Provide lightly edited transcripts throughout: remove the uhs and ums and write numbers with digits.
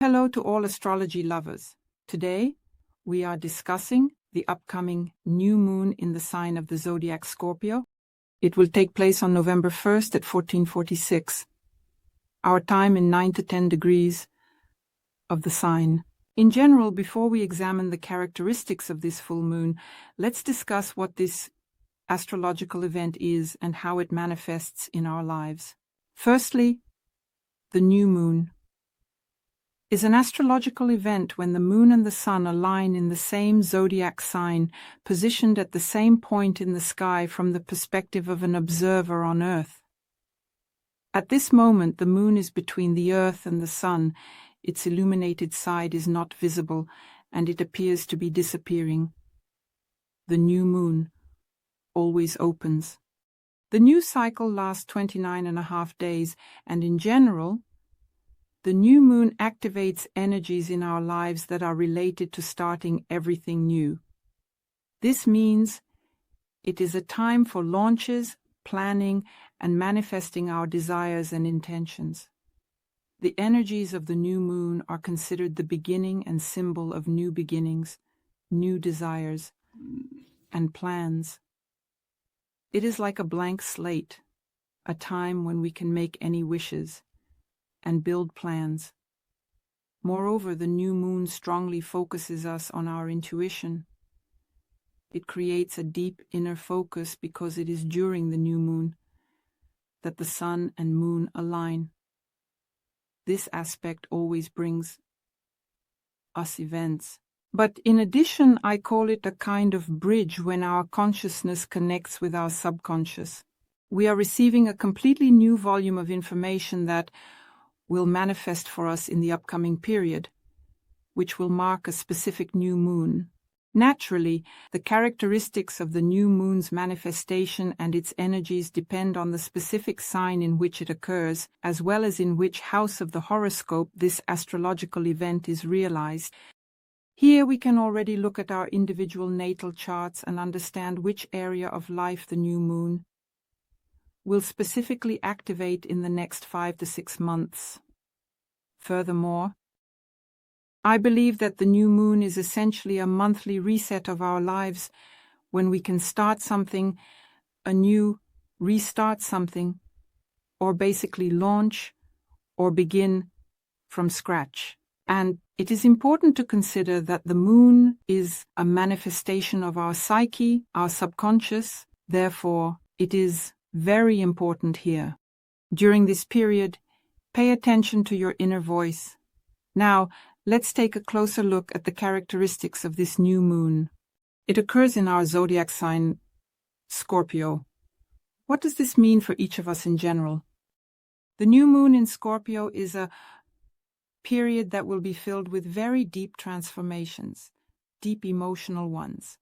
Hello to all astrology lovers. Today, we are discussing the upcoming new moon in the sign of the zodiac Scorpio. It will take place on November 1st at 1446. Our time in 9 to 10 degrees of the sign. In general, before we examine the characteristics of this full moon, let's discuss what this astrological event is and how it manifests in our lives. Firstly, the new moon is an astrological event when the moon and the sun align in the same zodiac sign, positioned at the same point in the sky from the perspective of an observer on Earth. At this moment, the moon is between the Earth and the sun. Its illuminated side is not visible, and it appears to be disappearing. The new moon always opens. The new cycle lasts 29.5 days, and in general, the new moon activates energies in our lives that are related to starting everything new. This means it is a time for launches, planning, and manifesting our desires and intentions. The energies of the new moon are considered the beginning and symbol of new beginnings, new desires, and plans. It is like a blank slate, a time when we can make any wishes and build plans. Moreover, the new moon strongly focuses us on our intuition. It creates a deep inner focus because it is during the new moon that the sun and moon align. This aspect always brings us events. But in addition, I call it a kind of bridge when our consciousness connects with our subconscious. We are receiving a completely new volume of information that will manifest for us in the upcoming period, which will mark a specific new moon. Naturally, the characteristics of the new moon's manifestation and its energies depend on the specific sign in which it occurs, as well as in which house of the horoscope this astrological event is realized. Here we can already look at our individual natal charts and understand which area of life the new moon will specifically activate in the next 5 to 6 months. Furthermore, I believe that the new moon is essentially a monthly reset of our lives when we can start something anew, restart something, or basically launch or begin from scratch. And it is important to consider that the moon is a manifestation of our psyche, our subconscious. Therefore, it is very important here. During this period, pay attention to your inner voice. Now, let's take a closer look at the characteristics of this new moon. It occurs in our zodiac sign, Scorpio. What does this mean for each of us in general? The new moon in Scorpio is a period that will be filled with very deep transformations, deep emotional ones.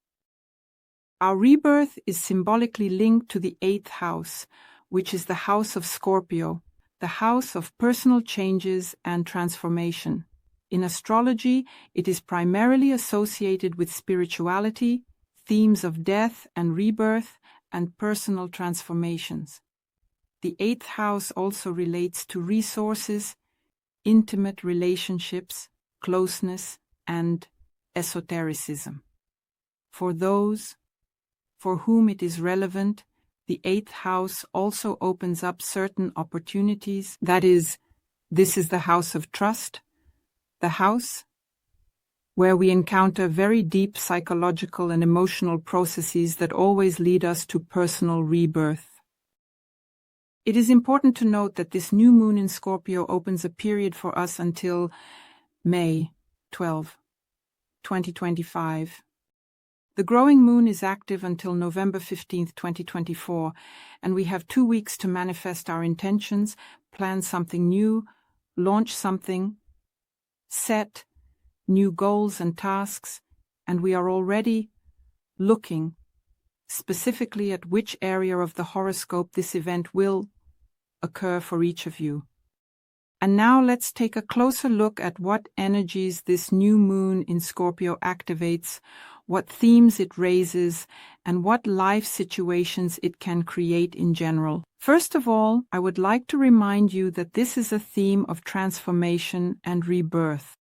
Our rebirth is symbolically linked to the 8th house, which is the house of Scorpio, the house of personal changes and transformation. In astrology, it is primarily associated with spirituality, themes of death and rebirth, and personal transformations. The 8th house also relates to resources, intimate relationships, closeness, and esotericism. For those for whom it is relevant, the 8th house also opens up certain opportunities. That is, this is the house of trust, the house where we encounter very deep psychological and emotional processes that always lead us to personal rebirth. It is important to note that this new moon in Scorpio opens a period for us until May 12, 2025. The growing moon is active until November 15, 2024, and we have 2 weeks to manifest our intentions, plan something new, launch something, set new goals and tasks, and we are already looking specifically at which area of the horoscope this event will occur for each of you. And now let's take a closer look at what energies this new moon in Scorpio activates, what themes it raises, and what life situations it can create in general. First of all, I would like to remind you that this is a theme of transformation and rebirth.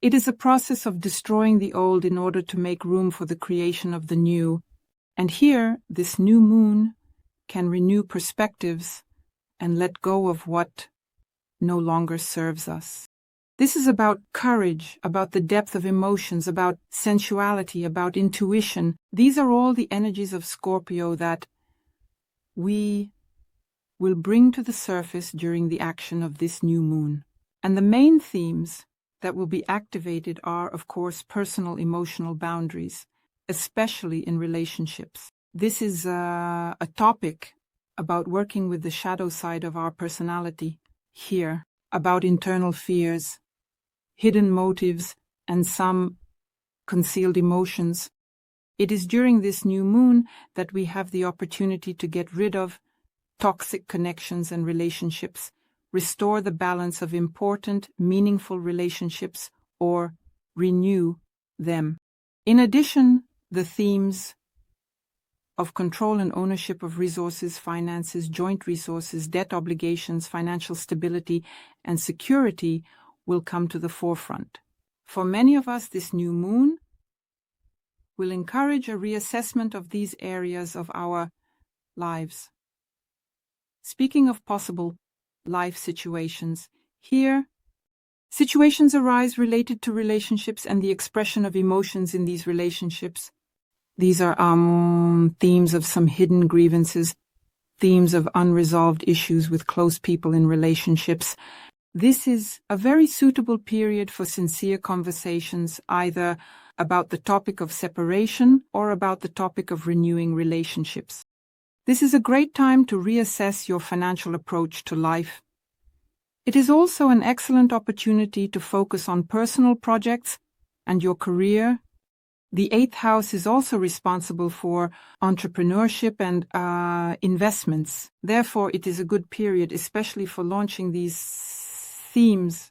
It is a process of destroying the old in order to make room for the creation of the new. And here, this new moon can renew perspectives and let go of what no longer serves us. This is about courage, about the depth of emotions, about sensuality, about intuition. These are all the energies of Scorpio that we will bring to the surface during the action of this new moon. And the main themes that will be activated are, of course, personal emotional boundaries, especially in relationships. This is a topic about working with the shadow side of our personality here, about internal fears, hidden motives, and some concealed emotions. It is during this new moon that we have the opportunity to get rid of toxic connections and relationships, restore the balance of important, meaningful relationships, or renew them. In addition, the themes of control and ownership of resources, finances, joint resources, debt obligations, financial stability, and security will come to the forefront. For many of us, this new moon will encourage a reassessment of these areas of our lives. Speaking of possible life situations, here, situations arise related to relationships and the expression of emotions in these relationships. These are themes of some hidden grievances, themes of unresolved issues with close people in relationships. This is a very suitable period for sincere conversations, either about the topic of separation or about the topic of renewing relationships. This is a great time to reassess your financial approach to life. It is also an excellent opportunity to focus on personal projects and your career. The 8th house is also responsible for entrepreneurship and investments. Therefore, it is a good period, especially for launching these themes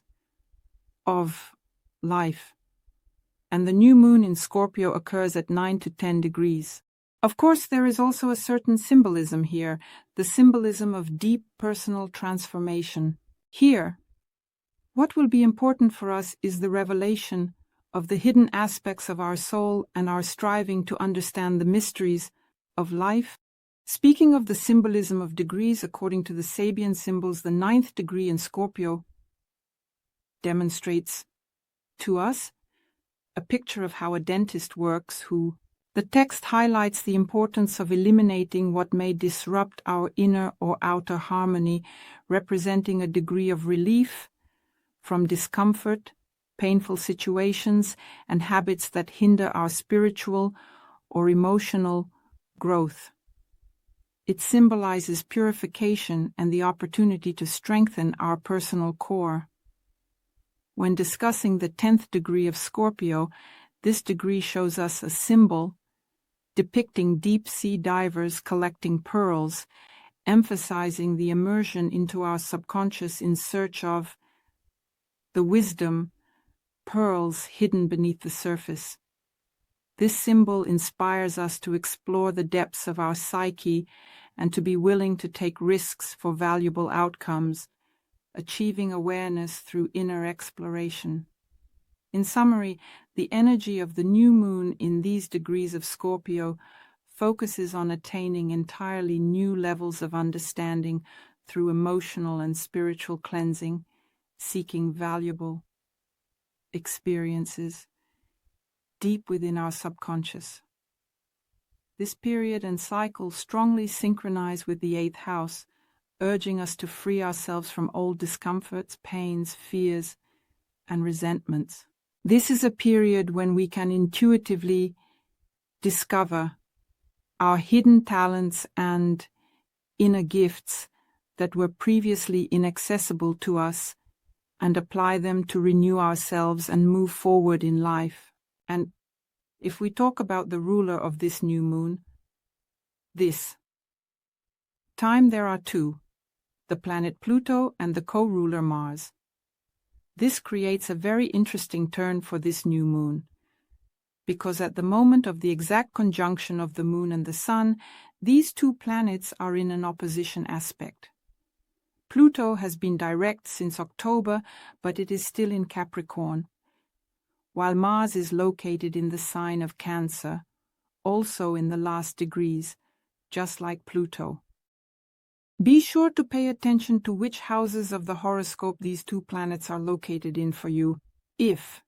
of life. And the new moon in Scorpio occurs at 9 to 10 degrees. Of course, there is also a certain symbolism here, the symbolism of deep personal transformation. Here, what will be important for us is the revelation of the hidden aspects of our soul and our striving to understand the mysteries of life. Speaking of the symbolism of degrees, according to the Sabian symbols, the 9th degree in Scorpio demonstrates to us a picture of how a dentist works, the text highlights the importance of eliminating what may disrupt our inner or outer harmony, representing a degree of relief from discomfort, painful situations, and habits that hinder our spiritual or emotional growth. It symbolizes purification and the opportunity to strengthen our personal core. When discussing the 10th degree of Scorpio, this degree shows us a symbol depicting deep-sea divers collecting pearls, emphasizing the immersion into our subconscious in search of the wisdom, pearls hidden beneath the surface. This symbol inspires us to explore the depths of our psyche and to be willing to take risks for valuable outcomes, achieving awareness through inner exploration. In summary, the energy of the new moon in these degrees of Scorpio focuses on attaining entirely new levels of understanding through emotional and spiritual cleansing, seeking valuable experiences deep within our subconscious. This period and cycle strongly synchronize with the 8th house, urging us to free ourselves from old discomforts, pains, fears, and resentments. This is a period when we can intuitively discover our hidden talents and inner gifts that were previously inaccessible to us and apply them to renew ourselves and move forward in life. And if we talk about the ruler of this new moon, this time there are two, the planet Pluto and the co-ruler Mars. This creates a very interesting turn for this new moon. because at the moment of the exact conjunction of the Moon and the Sun, these two planets are in an opposition aspect. Pluto has been direct since October, but it is still in Capricorn, while Mars is located in the sign of Cancer, also in the last degrees, just like Pluto. Be sure to pay attention to which houses of the horoscope these two planets are located in for you, if.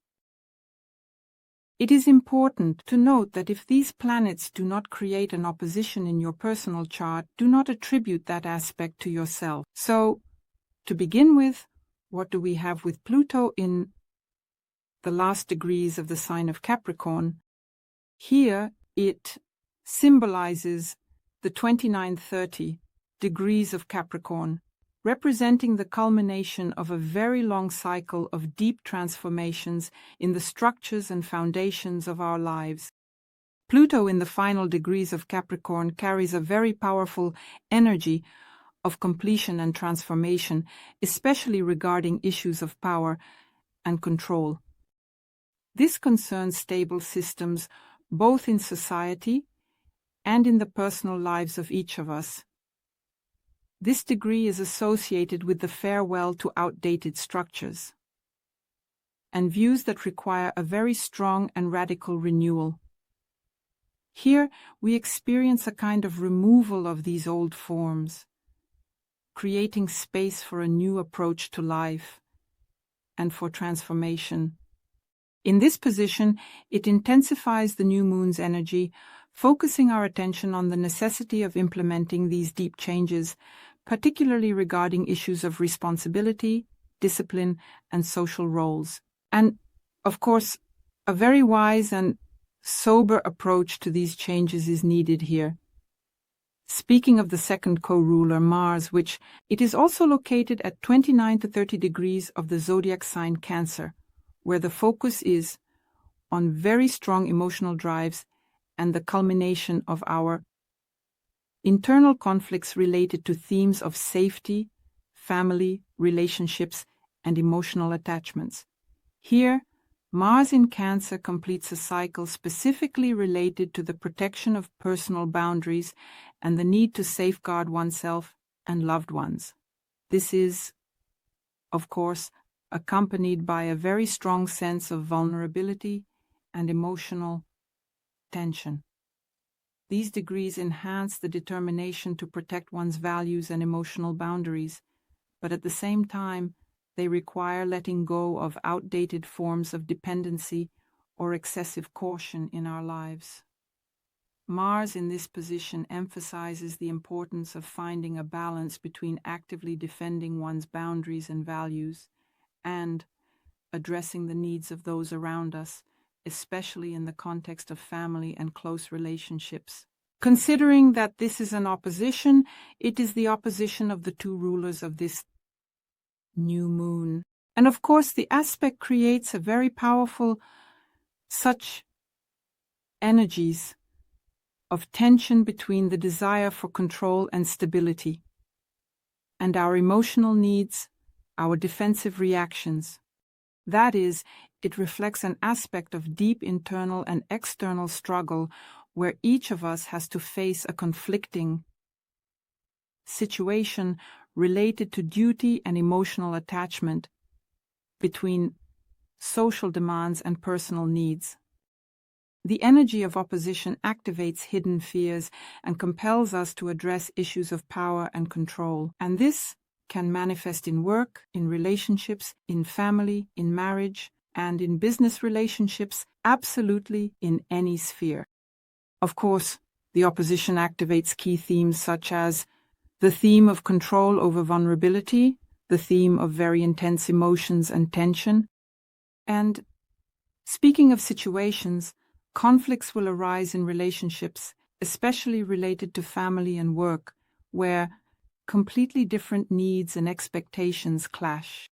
It is important to note that if these planets do not create an opposition in your personal chart, do not attribute that aspect to yourself. So, to begin with, what do we have with Pluto in the last degrees of the sign of Capricorn? Here, it symbolizes the 29-30 degrees of Capricorn, representing the culmination of a very long cycle of deep transformations in the structures and foundations of our lives. Pluto in the final degrees of Capricorn carries a very powerful energy of completion and transformation, especially regarding issues of power and control. This concerns stable systems both in society and in the personal lives of each of us. This degree is associated with the farewell to outdated structures and views that require a very strong and radical renewal. Here, we experience a kind of removal of these old forms, creating space for a new approach to life and for transformation. In this position, it intensifies the new moon's energy, focusing our attention on the necessity of implementing these deep changes, particularly regarding issues of responsibility, discipline, and social roles. And, of course, a very wise and sober approach to these changes is needed here. Speaking of the second co-ruler, Mars, which it is also located at 29 to 30 degrees of the zodiac sign Cancer, where the focus is on very strong emotional drives and the culmination of our internal conflicts related to themes of safety, family, relationships, and emotional attachments. Here, Mars in Cancer completes a cycle specifically related to the protection of personal boundaries and the need to safeguard oneself and loved ones. This is, of course, accompanied by a very strong sense of vulnerability and emotional tension. These degrees enhance the determination to protect one's values and emotional boundaries, but at the same time, they require letting go of outdated forms of dependency or excessive caution in our lives. Mars in this position emphasizes the importance of finding a balance between actively defending one's boundaries and values and addressing the needs of those around us, especially in the context of family and close relationships. Considering that this is an opposition, it is the opposition of the two rulers of this new moon. And of course, the aspect creates a very powerful such energies of tension between the desire for control and stability, and our emotional needs, our defensive reactions. That is, it reflects an aspect of deep internal and external struggle where each of us has to face a conflicting situation related to duty and emotional attachment between social demands and personal needs. The energy of opposition activates hidden fears and compels us to address issues of power and control. And this can manifest in work, in relationships, in family, in marriage, and in business relationships, absolutely in any sphere. Of course, the opposition activates key themes such as the theme of control over vulnerability, the theme of very intense emotions and tension. And speaking of situations, conflicts will arise in relationships, especially related to family and work, where completely different needs and expectations clash.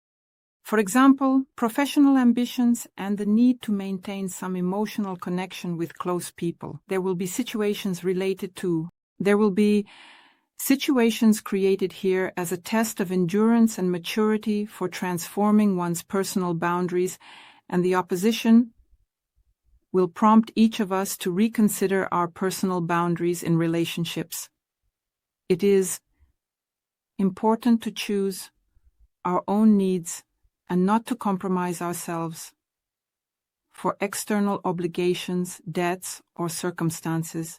For example, professional ambitions and the need to maintain some emotional connection with close people. There will be situations created here as a test of endurance and maturity for transforming one's personal boundaries, and the opposition will prompt each of us to reconsider our personal boundaries in relationships. It is important to choose our own needs and not to compromise ourselves for external obligations, debts, or circumstances.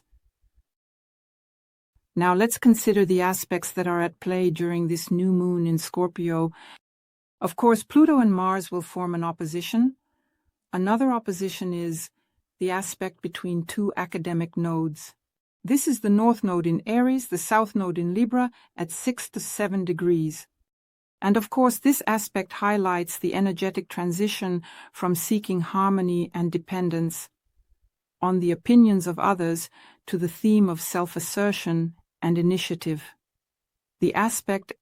Now let's consider the aspects that are at play during this new moon in Scorpio. Of course, Pluto and Mars will form an opposition. Another opposition is the aspect between two academic nodes. This is the North Node in Aries, the South Node in Libra at 6 to 7 degrees. And of course, this aspect highlights the energetic transition from seeking harmony and dependence on the opinions of others to the theme of self-assertion and initiative. The aspect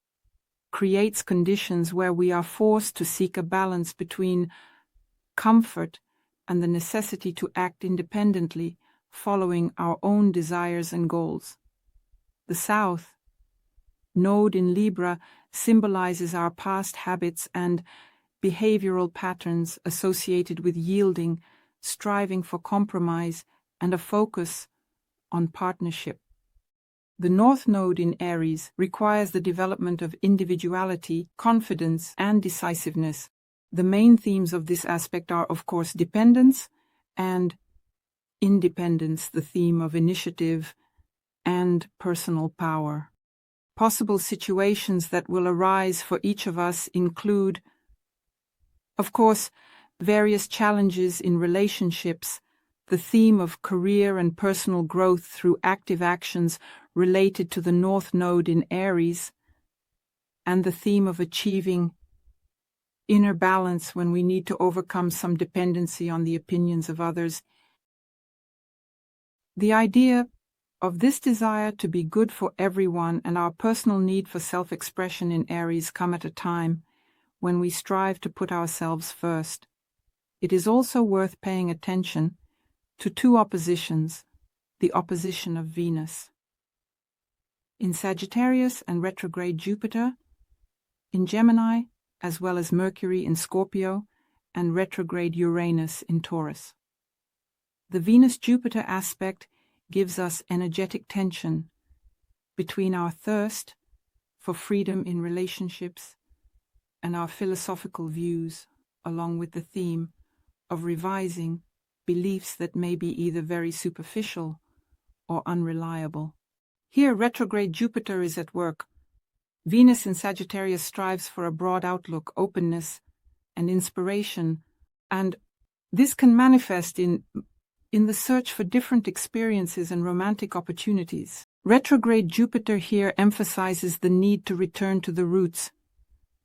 creates conditions where we are forced to seek a balance between comfort and the necessity to act independently, following our own desires and goals. The South Node in Libra symbolizes our past habits and behavioral patterns associated with yielding, striving for compromise, and a focus on partnership. The North Node in Aries requires the development of individuality, confidence, and decisiveness. The main themes of this aspect are, of course, dependence and independence, the theme of initiative and personal power. Possible situations that will arise for each of us include, of course, various challenges in relationships, the theme of career and personal growth through active actions related to the North Node in Aries, and the theme of achieving inner balance when we need to overcome some dependency on the opinions of others. The idea of this desire to be good for everyone and our personal need for self-expression in Aries come at a time when we strive to put ourselves first. It is also worth paying attention to two oppositions, the opposition of Venus in Sagittarius and retrograde Jupiter in Gemini, as well as Mercury in Scorpio and retrograde Uranus in Taurus. The Venus-Jupiter aspect gives us energetic tension between our thirst for freedom in relationships and our philosophical views, along with the theme of revising beliefs that may be either very superficial or unreliable. Here, retrograde Jupiter is at work. Venus in Sagittarius strives for a broad outlook, openness, and inspiration, and this can manifest in the search for different experiences and romantic opportunities. Retrograde Jupiter here emphasizes the need to return to the roots,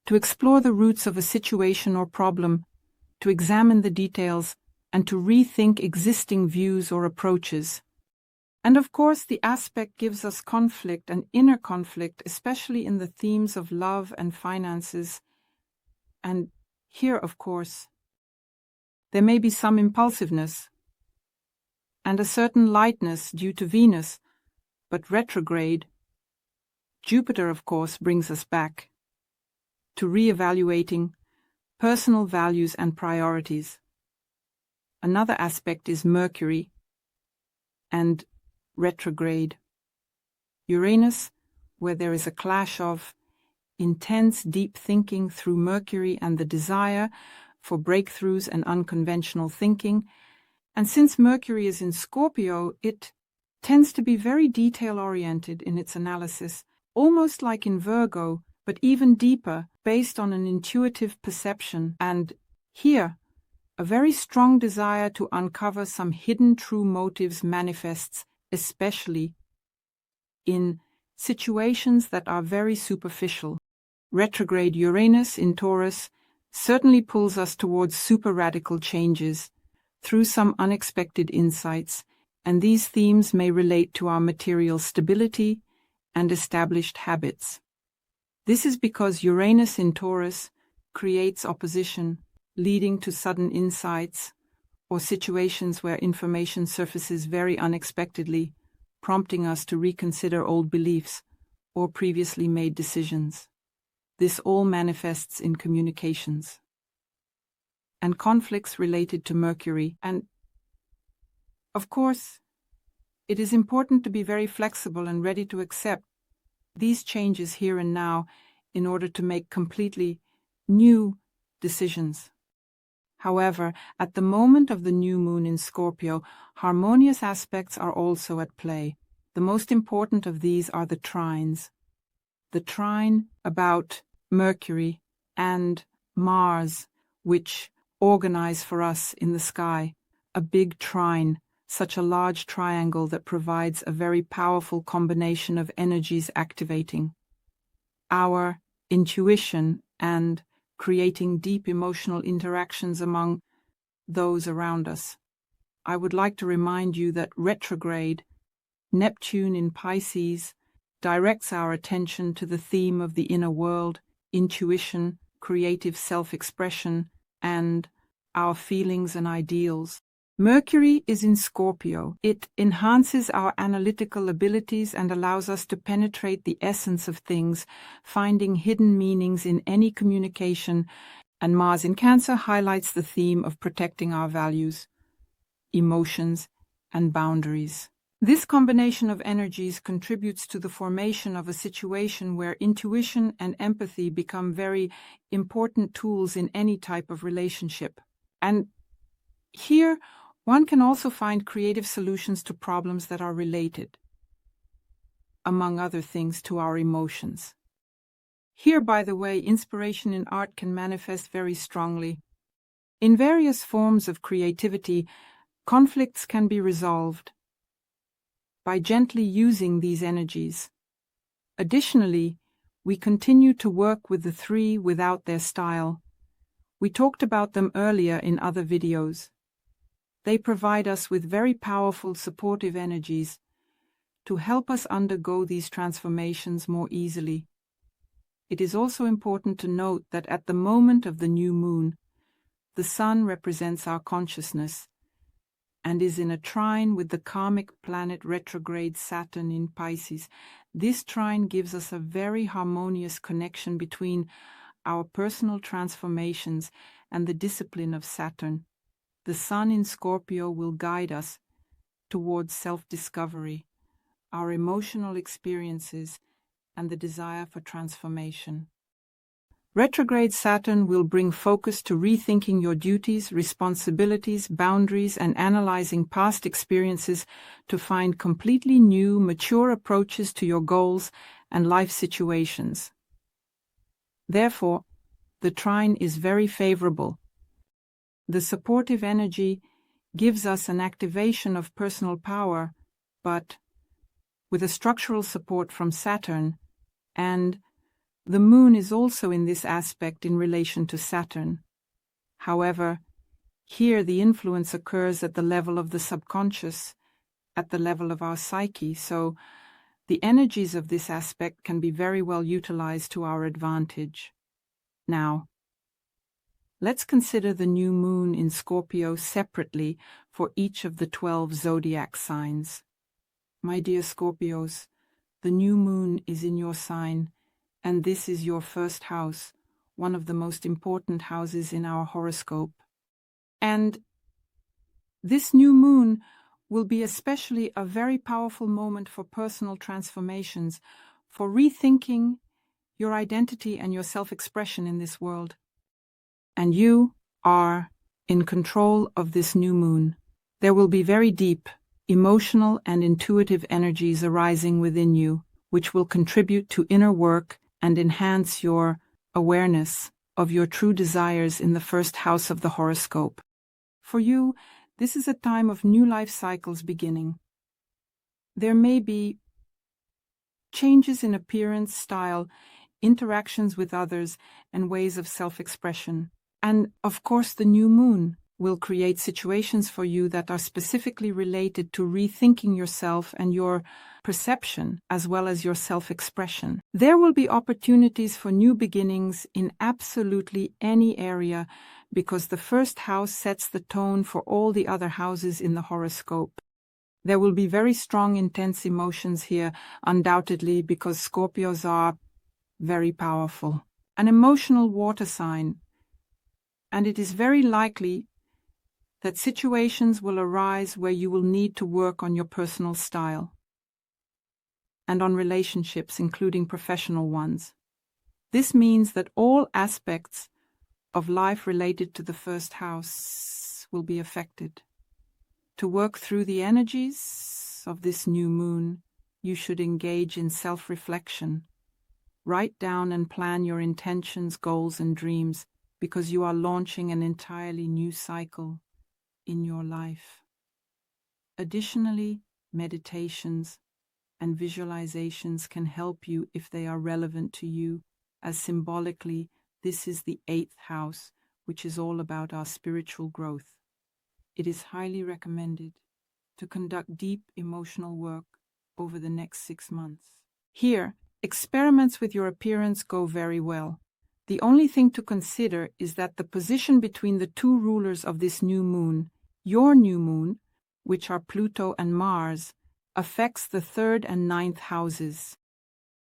to explore the roots of a situation or problem, to examine the details, and to rethink existing views or approaches. And of course, the aspect gives us conflict and inner conflict, especially in the themes of love and finances. And here, of course, there may be some impulsiveness and a certain lightness due to Venus, but retrograde Jupiter, of course, brings us back to reevaluating personal values and priorities. Another aspect is Mercury and retrograde Uranus, where there is a clash of intense, deep thinking through Mercury and the desire for breakthroughs and unconventional thinking. And since Mercury is in Scorpio, it tends to be very detail-oriented in its analysis, almost like in Virgo, but even deeper, based on an intuitive perception. And here, a very strong desire to uncover some hidden true motives manifests, especially in situations that are very superficial. Retrograde Uranus in Taurus certainly pulls us towards super radical changes through some unexpected insights, and these themes may relate to our material stability and established habits. This is because Uranus in Taurus creates opposition, leading to sudden insights or situations where information surfaces very unexpectedly, prompting us to reconsider old beliefs or previously made decisions. This all manifests in communications and conflicts related to Mercury. And Of course, it is important to be very flexible and ready to accept these changes here and now in order to make completely new decisions. However, at the moment of the new moon in Scorpio, harmonious aspects are also at play. The most important of these are the trines. The trine about Mercury and Mars, which organize for us in the sky. A big trine, such a large triangle that provides a very powerful combination of energies activating our intuition and creating deep emotional interactions among those around us. I would like to remind you that retrograde Neptune in Pisces directs our attention to the theme of the inner world, intuition, creative self-expression, and our feelings and ideals. Mercury is in Scorpio. It enhances our analytical abilities and allows us to penetrate the essence of things, finding hidden meanings in any communication, and Mars in Cancer highlights the theme of protecting our values, emotions, and boundaries. This combination of energies contributes to the formation of a situation where intuition and empathy become very important tools in any type of relationship. And here, one can also find creative solutions to problems that are related, among other things, to our emotions. Here, by the way, inspiration in art can manifest very strongly. In various forms of creativity, conflicts can be resolved by gently using these energies. Additionally, we continue to work with the three without their style. We talked about them earlier in other videos. They provide us with very powerful supportive energies to help us undergo these transformations more easily. It is also important to note that at the moment of the new moon, the sun represents our consciousness and is in a trine with the karmic planet retrograde Saturn in Pisces. This trine gives us a very harmonious connection between our personal transformations and the discipline of Saturn. The sun in Scorpio will guide us towards self-discovery, our emotional experiences, and the desire for transformation. Retrograde Saturn will bring focus to rethinking your duties, responsibilities, boundaries, and analyzing past experiences to find completely new, mature approaches to your goals and life situations. Therefore, the trine is very favorable. The supportive energy gives us an activation of personal power, but with a structural support from Saturn, and the moon is also in this aspect in relation to Saturn. However, here the influence occurs at the level of the subconscious, at the level of our psyche, so the energies of this aspect can be very well utilized to our advantage. Now, let's consider the new moon in Scorpio separately for each of the 12 zodiac signs. My dear Scorpios, the new moon is in your sign, and this is your first house, one of the most important houses in our horoscope. And this new moon will be especially a very powerful moment for personal transformations, for rethinking your identity and your self-expression in this world. And you are in control of this new moon. There will be very deep, emotional and intuitive energies arising within you, which will contribute to inner work and enhance your awareness of your true desires in the first house of the horoscope. For you, this is a time of new life cycles beginning. There may be changes in appearance, style, interactions with others, and ways of self-expression. And, of course, the new moon will create situations for you that are specifically related to rethinking yourself and your perception, as well as your self-expression. There will be opportunities for new beginnings in absolutely any area, because the first house sets the tone for all the other houses in the horoscope. There will be very strong, intense emotions here, undoubtedly, because Scorpios are very powerful. An emotional water sign, and it is very likely that situations will arise where you will need to work on your personal style and on relationships, including professional ones. This means that all aspects of life related to the first house will be affected. To work through the energies of this new moon, you should engage in self-reflection. Write down and plan your intentions, goals, and dreams, because you are launching an entirely new cycle in your life. Additionally, meditations and visualizations can help you if they are relevant to you, as symbolically, this is the 8th house, which is all about our spiritual growth. It is highly recommended to conduct deep emotional work over the next 6 months. Here, experiments with your appearance go very well. The only thing to consider is that the position between the two rulers of this new moon, your new moon, which are Pluto and Mars, affects the 3rd and 9th houses.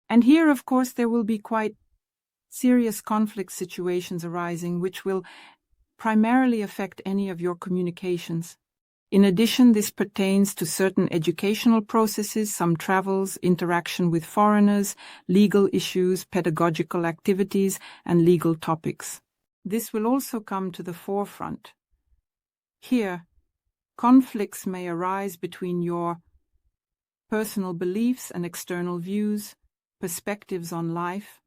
And here, of course, there will be quite serious conflict situations arising, which will primarily affect any of your communications. In addition, this pertains to certain educational processes, some travels, interaction with foreigners, legal issues, pedagogical activities, and legal topics. This will also come to the forefront. Here, conflicts may arise between your personal beliefs and external views, perspectives on life,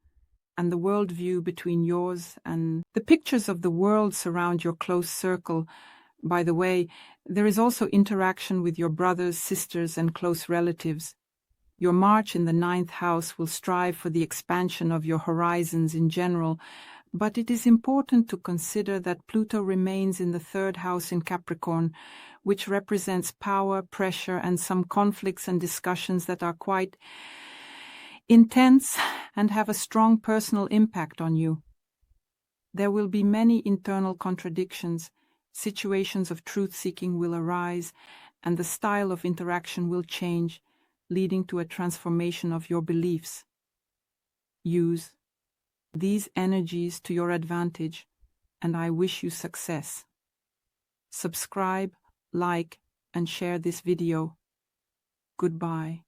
and the worldview between yours and the pictures of the world surround your close circle. By the way, there is also interaction with your brothers, sisters, and close relatives. Your March in the 9th house will strive for the expansion of your horizons in general, but it is important to consider that Pluto remains in the 3rd house in Capricorn, which represents power, pressure, and some conflicts and discussions that are quite intense and have a strong personal impact on you. There will be many internal contradictions. Situations of truth-seeking will arise, and the style of interaction will change, leading to a transformation of your beliefs. Use these energies to your advantage, and I wish you success. Subscribe, like, and share this video. Goodbye.